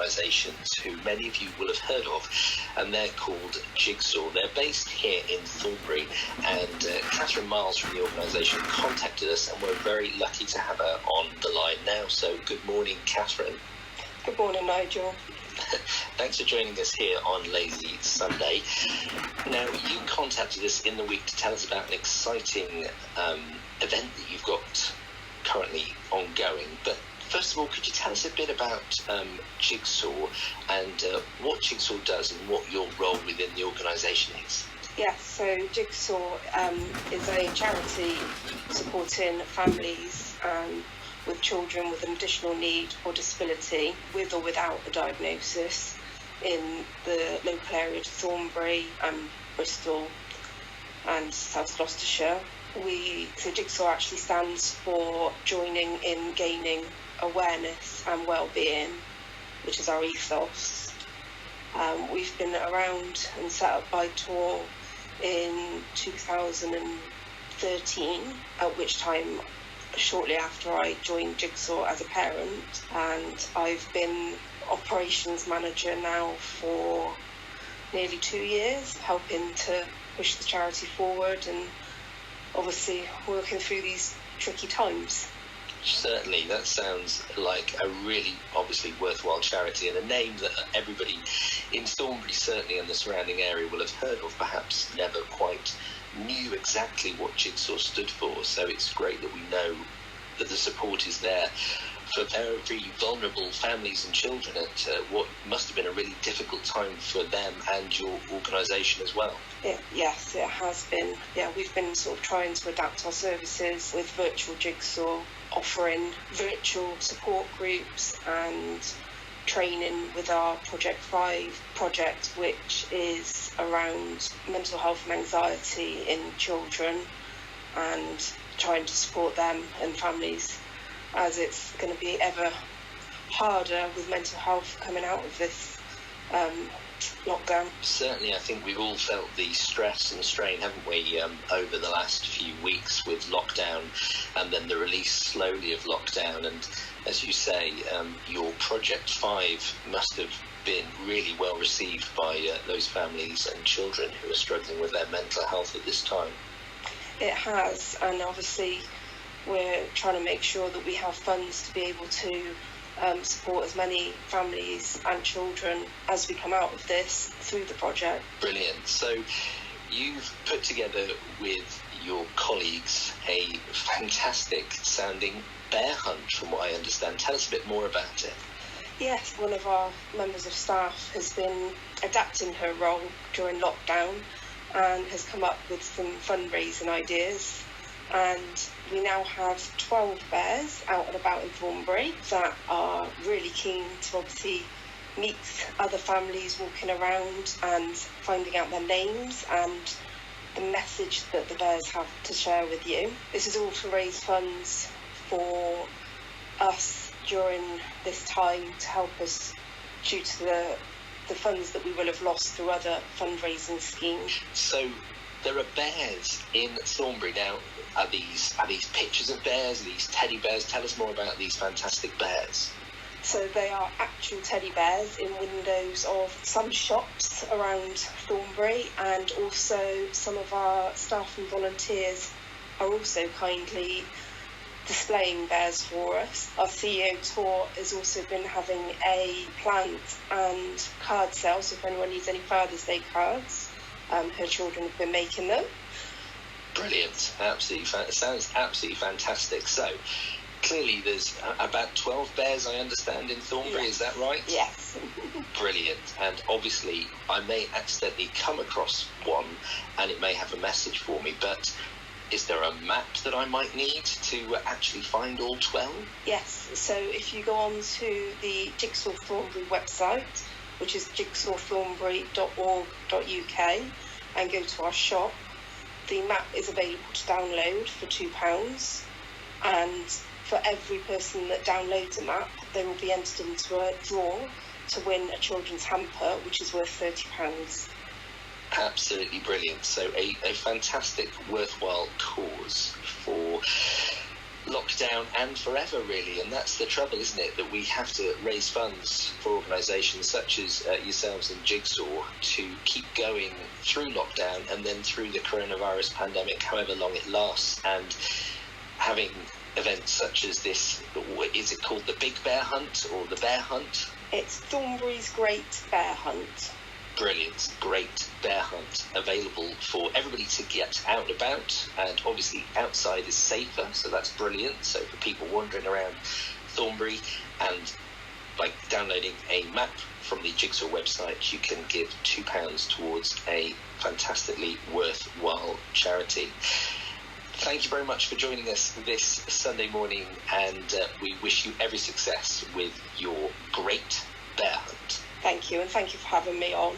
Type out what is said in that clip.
organisations who many of you will have heard of, and they're called JIGSAW. They're based here in Thornbury, and Catherine Miles from the organisation contacted us, and we're very lucky to have her on the line now. So good morning, Catherine. Good morning, Nigel. Thanks for joining us here on Lazy Sunday. Now, you contacted us in the week to tell us about an exciting event that you've got currently ongoing. But first of all, could you tell us a bit about JIGSAW and what JIGSAW does and what your role within the organisation is? Yes, so JIGSAW is a charity supporting families with children with an additional need or disability, with or without a diagnosis, in the local area of Thornbury and Bristol and South Gloucestershire. So JIGSAW actually stands for joining in gaining awareness and well-being, which is our ethos. We've been around and set up by Tor in 2013, at which time, shortly after I joined JIGSAW as a parent, and I've been operations manager now for nearly 2 years, helping to push the charity forward and obviously working through these tricky times. Certainly, that sounds like a really obviously worthwhile charity, and a name that everybody in Thornbury certainly and the surrounding area will have heard of, perhaps never quite knew exactly what JIGSAW stood for. So it's great that we know that the support is there for very vulnerable families and children at what must have been a really difficult time for them and your organisation as well. Yes, it has been. Yeah, we've been sort of trying to adapt our services with virtual JIGSAW, offering virtual support groups and training with our Project 5 project, which is around mental health and anxiety in children, and trying to support them and families, as it's going to be ever harder with mental health coming out of this lockdown. Certainly, I think we've all felt the stress and strain, haven't we, over the last few weeks with lockdown and then the release slowly of lockdown. And as you say, your Project 5 must have been really well received by those families and children who are struggling with their mental health at this time. It has, and obviously we're trying to make sure that we have funds to be able to support as many families and children as we come out of this through the project. Brilliant. So you've put together with your colleagues a fantastic sounding bear hunt, from what I understand. Tell us a bit more about it. Yes, one of our members of staff has been adapting her role during lockdown and has come up with some fundraising ideas, and we now have 12 bears out and about in Thornbury that are really keen to obviously meet other families walking around and finding out their names and the message that the bears have to share with you. This is all to raise funds for us during this time, to help us due to the funds that we will have lost through other fundraising schemes. So there are bears in Thornbury now. Are these pictures of bears? Are these teddy bears? Tell us more about these fantastic bears. So they are actual teddy bears in windows of some shops around Thornbury, and also some of our staff and volunteers are also kindly displaying bears for us. Our CEO Tor has also been having a plant and card sale, so if anyone needs any Father's Day cards, her children have been making them. Brilliant. Absolutely. Sounds absolutely fantastic. So clearly there's about 12 bears, I understand, in Thornbury. Yes. Is that right? Yes. Brilliant. And obviously I may accidentally come across one and it may have a message for me, but is there a map that I might need to actually find all 12? Yes. So if you go on to the JIGSAW Thornbury website, which is jigsawthornbury.org.uk, and go to our shop, the map is available to download for £2, and for every person that downloads a map, they will be entered into a draw to win a children's hamper, which is worth £30. Absolutely brilliant. So a fantastic, worthwhile cause for lockdown and forever, really. And that's the trouble, isn't it, that we have to raise funds for organisations such as yourselves and JIGSAW to keep going through lockdown and then through the coronavirus pandemic, however long it lasts, and having events such as this. Is it called the Big Bear Hunt or the Bear Hunt? It's Thornbury's Great Bear Hunt. Brilliant, Great Bear Hunt, available for everybody to get out and about, and obviously outside is safer, so that's brilliant. So for people wandering around Thornbury, and by downloading a map from the JIGSAW website, you can give £2 towards a fantastically worthwhile charity. Thank you very much for joining us this Sunday morning, and we wish you every success with your Great Bear Hunt. Thank you, and thank you for having me on.